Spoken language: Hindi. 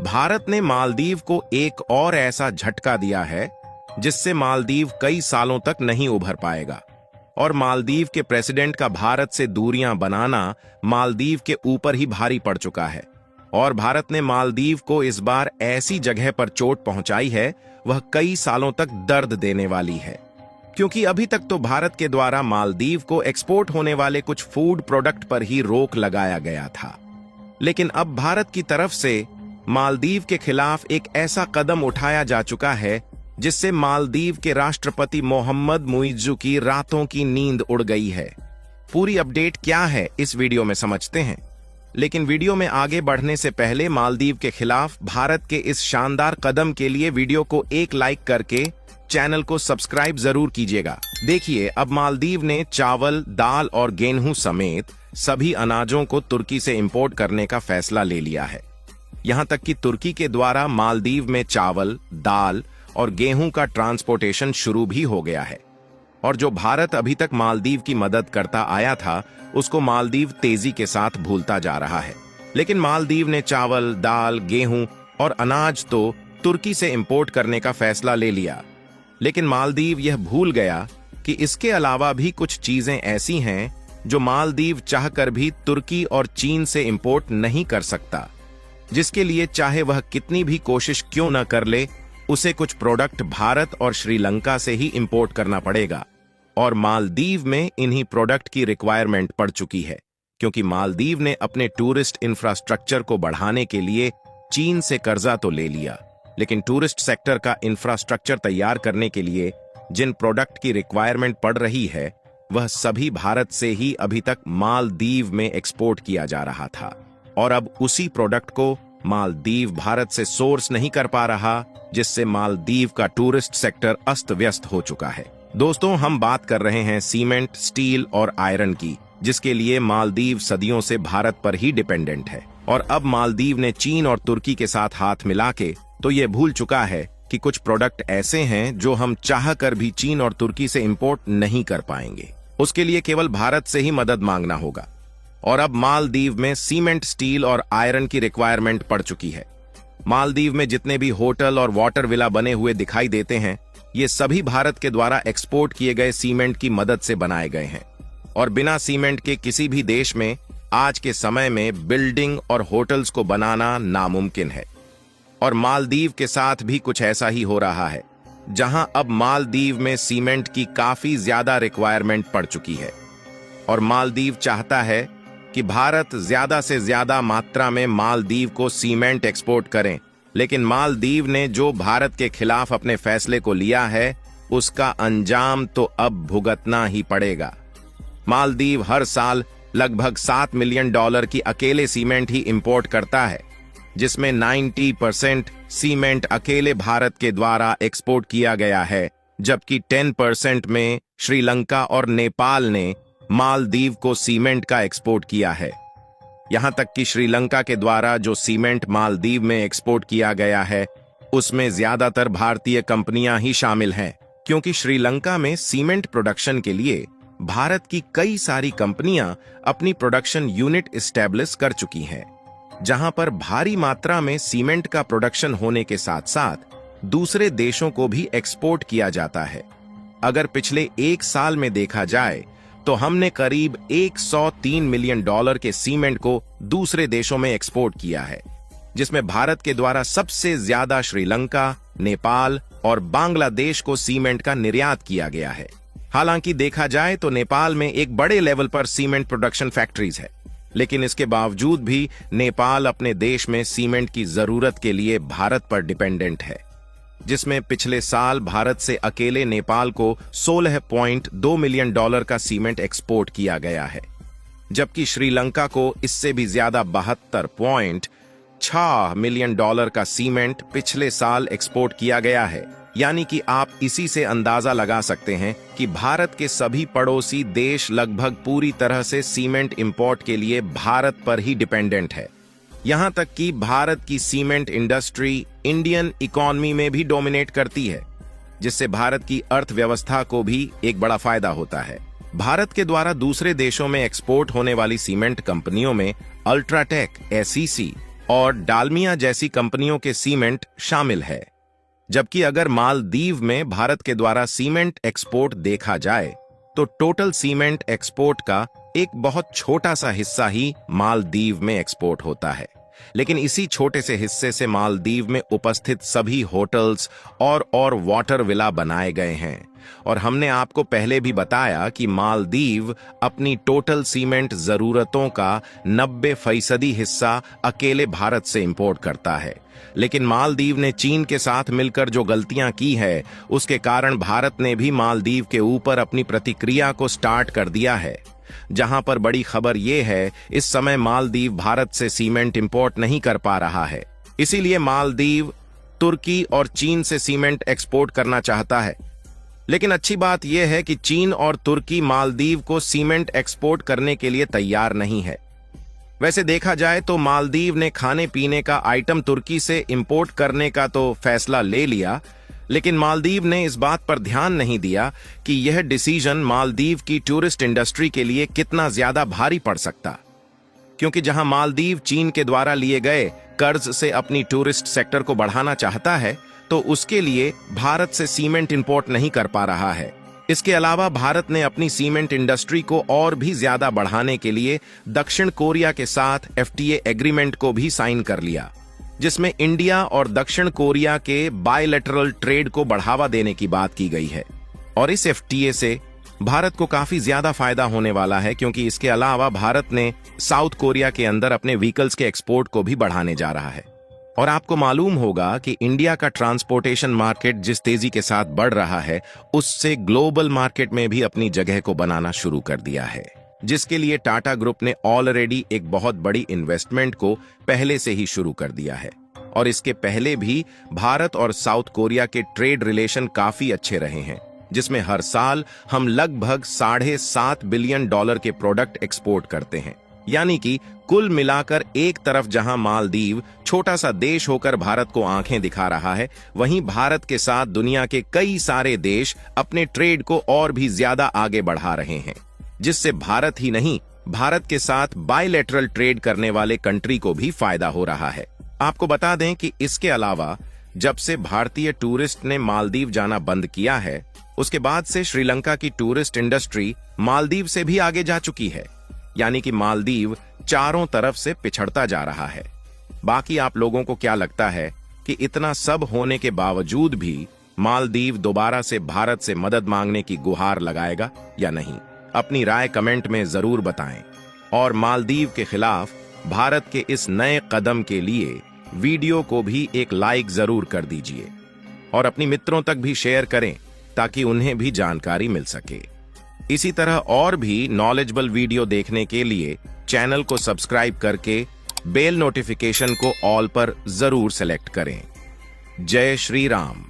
भारत ने मालदीव को एक और ऐसा झटका दिया है जिससे मालदीव कई सालों तक नहीं उभर पाएगा। और मालदीव के प्रेसिडेंट का भारत से दूरियां बनाना मालदीव के ऊपर ही भारी पड़ चुका है। और भारत ने मालदीव को इस बार ऐसी जगह पर चोट पहुंचाई है वह कई सालों तक दर्द देने वाली है, क्योंकि अभी तक तो भारत के द्वारा मालदीव को एक्सपोर्ट होने वाले कुछ फूड प्रोडक्ट पर ही रोक लगाया गया था। लेकिन अब भारत की तरफ से मालदीव के खिलाफ एक ऐसा कदम उठाया जा चुका है जिससे मालदीव के राष्ट्रपति मोहम्मद मुइज्जू की रातों की नींद उड़ गई है। पूरी अपडेट क्या है इस वीडियो में समझते हैं, लेकिन वीडियो में आगे बढ़ने से पहले मालदीव के खिलाफ भारत के इस शानदार कदम के लिए वीडियो को एक लाइक करके चैनल को सब्सक्राइब जरूर कीजिएगा। देखिए, अब मालदीव ने चावल, दाल और गेहूं समेत सभी अनाजों को तुर्की से इंपोर्ट करने का फैसला ले लिया है। यहां तक कि तुर्की के द्वारा मालदीव में चावल, दाल और गेहूं का ट्रांसपोर्टेशन शुरू भी हो गया है। और जो भारत अभी तक मालदीव की मदद करता आया था उसको मालदीव तेजी के साथ भूलता जा रहा है। लेकिन मालदीव ने चावल, दाल, गेहूं और अनाज तो तुर्की से इंपोर्ट करने का फैसला ले लिया, लेकिन मालदीव यह भूल गया कि इसके अलावा भी कुछ चीजें ऐसी हैं जो मालदीव चाहकर भी तुर्की और चीन से इंपोर्ट नहीं कर सकता, जिसके लिए चाहे वह कितनी भी कोशिश क्यों न कर ले उसे कुछ प्रोडक्ट भारत और श्रीलंका से ही इंपोर्ट करना पड़ेगा। और मालदीव में इन्हीं प्रोडक्ट की रिक्वायरमेंट पड़ चुकी है, क्योंकि मालदीव ने अपने टूरिस्ट इंफ्रास्ट्रक्चर को बढ़ाने के लिए चीन से कर्जा तो ले लिया, लेकिन टूरिस्ट सेक्टर का इंफ्रास्ट्रक्चर तैयार करने के लिए जिन प्रोडक्ट की रिक्वायरमेंट पड़ रही है वह सभी भारत से ही अभी तक मालदीव में एक्सपोर्ट किया जा रहा था। और अब उसी प्रोडक्ट को मालदीव भारत से सोर्स नहीं कर पा रहा, जिससे मालदीव का टूरिस्ट सेक्टर अस्त व्यस्त हो चुका है। दोस्तों, हम बात कर रहे हैं सीमेंट, स्टील और आयरन की, जिसके लिए मालदीव सदियों से भारत पर ही डिपेंडेंट है। और अब मालदीव ने चीन और तुर्की के साथ हाथ मिला के तो ये भूल चुका है कि कुछ प्रोडक्ट ऐसे हैं जो हम चाह कर भी चीन और तुर्की से इंपोर्ट नहीं कर पाएंगे। उसके लिए केवल भारत से ही मदद मांगना होगा। और अब मालदीव में सीमेंट, स्टील और आयरन की रिक्वायरमेंट पड़ चुकी है। मालदीव में जितने भी होटल और वाटर विला बने हुए दिखाई देते हैं ये सभी भारत के द्वारा एक्सपोर्ट किए गए सीमेंट की मदद से बनाए गए हैं। और बिना सीमेंट के किसी भी देश में आज के समय में बिल्डिंग और होटल्स को बनाना नामुमकिन है। और मालदीव के साथ भी कुछ ऐसा ही हो रहा है, जहां अब मालदीव में सीमेंट की काफी ज्यादा रिक्वायरमेंट पड़ चुकी है। और मालदीव चाहता है कि भारत ज्यादा से ज्यादा मात्रा में मालदीव को सीमेंट एक्सपोर्ट करें, लेकिन मालदीव ने जो भारत के खिलाफ अपने फैसले को लिया है उसका अंजाम तो अब भुगतना ही पड़ेगा। मालदीव हर साल लगभग $7 मिलियन की अकेले सीमेंट ही इंपोर्ट करता है, जिसमें 90% सीमेंट अकेले भारत के द्वारा एक्सपोर्ट किया गया है, जबकि 10% में श्रीलंका और नेपाल ने मालदीव को सीमेंट का एक्सपोर्ट किया है। यहां तक कि श्रीलंका के द्वारा जो सीमेंट मालदीव में एक्सपोर्ट किया गया है उसमें ज्यादातर भारतीय कंपनियां ही शामिल हैं, क्योंकि श्रीलंका में सीमेंट प्रोडक्शन के लिए भारत की कई सारी कंपनियां अपनी प्रोडक्शन यूनिट एस्टैब्लिश कर चुकी हैं, जहां पर भारी मात्रा में सीमेंट का प्रोडक्शन होने के साथ साथ दूसरे देशों को भी एक्सपोर्ट किया जाता है। अगर पिछले एक साल में देखा जाए तो हमने करीब $103 मिलियन के सीमेंट को दूसरे देशों में एक्सपोर्ट किया है, जिसमें भारत के द्वारा सबसे ज्यादा श्रीलंका, नेपाल और बांग्लादेश को सीमेंट का निर्यात किया गया है। हालांकि देखा जाए तो नेपाल में एक बड़े लेवल पर सीमेंट प्रोडक्शन फैक्ट्रीज है, लेकिन इसके बावजूद भी नेपाल अपने देश में सीमेंट की जरूरत के लिए भारत पर डिपेंडेंट है, जिसमें पिछले साल भारत से अकेले नेपाल को $16.2 मिलियन का सीमेंट एक्सपोर्ट किया गया है, जबकि श्रीलंका को इससे भी ज्यादा $72.6 मिलियन का सीमेंट पिछले साल एक्सपोर्ट किया गया है। यानी कि आप इसी से अंदाजा लगा सकते हैं कि भारत के सभी पड़ोसी देश लगभग पूरी तरह से सीमेंट इंपोर्ट के लिए भारत पर ही डिपेंडेंट है। यहां तक कि भारत की सीमेंट इंडस्ट्री इंडियन इकोनॉमी में भी डोमिनेट करती है, जिससे भारत की अर्थव्यवस्था को भी एक बड़ा फायदा होता है। भारत के द्वारा दूसरे देशों में एक्सपोर्ट होने वाली सीमेंट कंपनियों में अल्ट्राटेक, एसईसी, और डालमिया जैसी कंपनियों के सीमेंट शामिल है। जबकि अगर मालदीव में भारत के द्वारा सीमेंट एक्सपोर्ट देखा जाए तो टोटल सीमेंट एक्सपोर्ट का एक बहुत छोटा सा हिस्सा ही मालदीव में एक्सपोर्ट होता है। लेकिन इसी छोटे से हिस्से से मालदीव में उपस्थित सभी होटल्स और वाटर विला बनाए गए हैं। और हमने आपको पहले भी बताया कि मालदीव अपनी टोटल सीमेंट जरूरतों का 90% हिस्सा अकेले भारत से इंपोर्ट करता है। लेकिन मालदीव ने चीन के साथ मिलकर जो गलतियां की है, उसके कारण भारत ने भी मालदीव के ऊपर अपनी प्रतिक्रिया को स्टार्ट कर दिया है। जहां पर बड़ी खबर यह है, इस समय मालदीव भारत से सीमेंट इंपोर्ट नहीं कर पा रहा है। इसीलिए मालदीव तुर्की और चीन से सीमेंट एक्सपोर्ट करना चाहता है। लेकिन अच्छी बात यह है कि चीन और तुर्की मालदीव को सीमेंट एक्सपोर्ट करने के लिए तैयार नहीं है। वैसे देखा जाए तो मालदीव ने खाने पीने का आइटम तुर्की से इंपोर्ट करने का तो फैसला ले लिया, लेकिन मालदीव ने इस बात पर ध्यान नहीं दिया कि यह डिसीजन मालदीव की टूरिस्ट इंडस्ट्री के लिए कितना ज्यादा भारी पड़ सकता। क्योंकि जहां मालदीव चीन के द्वारा लिए गए कर्ज से अपनी टूरिस्ट सेक्टर को बढ़ाना चाहता है, तो उसके लिए भारत से सीमेंट इंपोर्ट नहीं कर पा रहा है। इसके अलावा भारत ने अपनी सीमेंट इंडस्ट्री को और भी ज्यादा बढ़ाने के लिए दक्षिण कोरिया के साथ FTA एग्रीमेंट को भी साइन कर लिया, जिसमें इंडिया और दक्षिण कोरिया के बायलैटरल ट्रेड को बढ़ावा देने की बात की गई है। और इस FTA से भारत को काफी ज्यादा फायदा होने वाला है, क्योंकि इसके अलावा भारत ने साउथ कोरिया के अंदर अपने व्हीकल्स के एक्सपोर्ट को भी बढ़ाने जा रहा है। और आपको मालूम होगा कि इंडिया का ट्रांसपोर्टेशन मार्केट जिस तेजी के साथ बढ़ रहा है, उससे ग्लोबल मार्केट में भी अपनी जगह को बनाना शुरू कर दिया है, जिसके लिए टाटा ग्रुप ने ऑलरेडी एक बहुत बड़ी इन्वेस्टमेंट को पहले से ही शुरू कर दिया है। और इसके पहले भी भारत और साउथ कोरिया के ट्रेड रिलेशन काफी अच्छे रहे हैं, जिसमें हर साल हम लगभग $7.5 बिलियन के प्रोडक्ट एक्सपोर्ट करते हैं। यानी कि कुल मिलाकर एक तरफ जहां मालदीव छोटा सा देश होकर भारत को आंखें दिखा रहा है, वहीं भारत के साथ दुनिया के कई सारे देश अपने ट्रेड को और भी ज्यादा आगे बढ़ा रहे हैं, जिससे भारत ही नहीं, भारत के साथ बायलैटरल ट्रेड करने वाले कंट्री को भी फायदा हो रहा है। आपको बता दें कि इसके अलावा जब से भारतीय टूरिस्ट ने मालदीव जाना बंद किया है, उसके बाद से श्रीलंका की टूरिस्ट इंडस्ट्री मालदीव से भी आगे जा चुकी है। यानी कि मालदीव चारों तरफ से पिछड़ता जा रहा है। बाकी आप लोगों को क्या लगता है कि इतना सब होने के बावजूद भी मालदीव दोबारा से भारत से मदद मांगने की गुहार लगाएगा या नहीं? अपनी राय कमेंट में जरूर बताएं। और मालदीव के खिलाफ भारत के इस नए कदम के लिए वीडियो को भी एक लाइक जरूर कर दीजिए और अपनी मित्रों तक भी शेयर करें, ताकि उन्हें भी जानकारी मिल सके। इसी तरह और भी नॉलेजेबल वीडियो देखने के लिए चैनल को सब्सक्राइब करके बेल नोटिफिकेशन को ऑल पर जरूर सेलेक्ट करें। जय श्री राम।